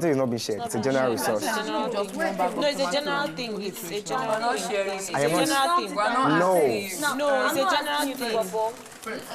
It's not being shared. It's a general resource. No, it's a general thing. It's a general thing. It's a general thing. No, it's a general thing.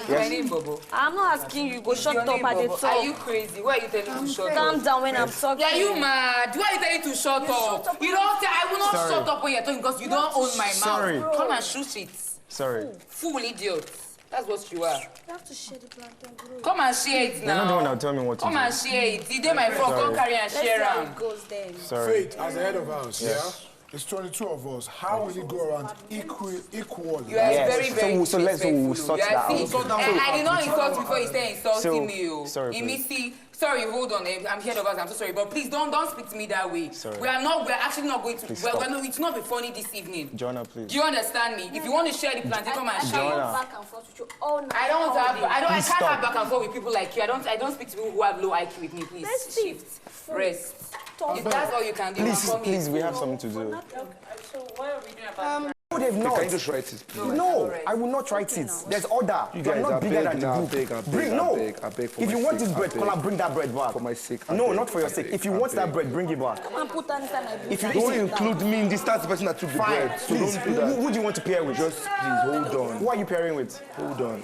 Yes. I'm not asking you. Go shut up at the top. Are you crazy? Why are you telling me to shut up? Calm down when I'm talking. Are you mad? Why are you telling me to shut up? You don't say I will not shut up when you're talking because you don't own my mouth. Sorry. Come and shoot it. Sorry. Fool idiot. That's what you are. You have to share the plantain. Come and share it now. You're not the one that tell me what to do. Come and share it. You did my front. Come carry and share Let's see how around. it goes then. Sorry. Faith, as the head of house, it's 22 of us. How will it go around equally? You are very, very so let's disrespectful. sort You are that see, out. I did not insult before you started insulting me. Sorry, Imisi, sorry, hold on. I'm head of house. I'm so sorry, but please don't speak to me that way. Sorry. We are actually not going to. It's not be funny this evening. Joanna, please. Do you understand me? If you want to share the plantain, come and share. Joanna. Back and forth with you all night. I can't stop. have back and forth with people like you. I don't speak to people who have low IQ with me, please. Let's Shift. Rest. If that's all you can do, Please, we have something to do. So what are we doing about that? No, they've not. Can you just write it, please? No, I will not write it. There's order. You You're guys, not bigger than the I group. beg, Bring, no. I beg for if my you want sake, this bread, I beg. Kola, bring that bread back. For my sake, No, beg, not for your I sake. beg, If you I want that beg. bread, bring it back. Come and put that inside my If you Don't eat it, include me in this. That's the person that took the fine. bread. So Please, don't do that. who do you want to pair with? Just please hold on. Who are you pairing with? Hold on.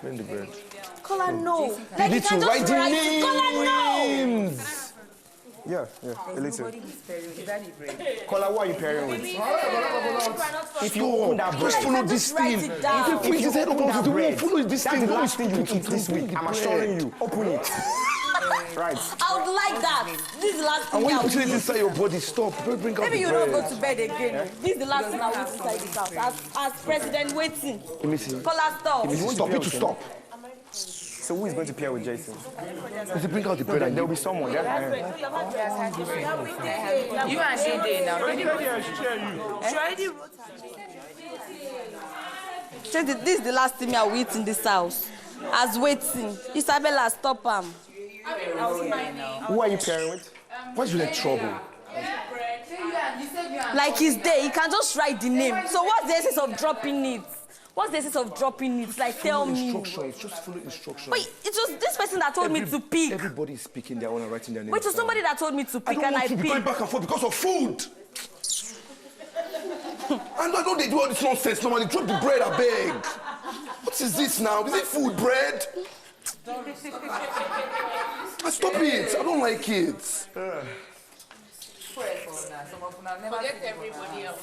Bring the bread. Kola, no. You Like, need to write the names. Kola, no. Yeah, a little. Kola, who are you pairing with? If you open that bread, Just follow this write thing. it down. If you if you head open up that to the wall, bread, follow this that's thing. the Don't last thing you eat this bring week. the I'm bread. assuring you. Open it. Right. I would like that. This is the last And thing when you I put it will eat. inside your body, stop. Bring out Maybe the you bread. don't go to bed again. This is the last thing I will eat inside this house. As president waiting. Imisi. Kola, stop. Stop it to stop. So who is going to pair with Jason? Imisi, bring out the bread. There will be someone. You and Shinde now. This is the last thing I will eat in this house. As waiting. Isabella, stop him. Who are you pairing with? Why's you like trouble? Like he's there, he can just write the name. So what's the essence of dropping it? What's the essence of dropping it? Like, tell me. Instructions. Just follow instructions. Wait, it was this person that told me to pick. Everybody is speaking their own and writing their name. Wait, it was somebody that told me to pick and I don't want to be going picked. back and forth because of food. And I know they do all this nonsense normally. Drop the bread, I beg. What is this now? Is it food bread? Stop it. I don't like it. Forget everybody else.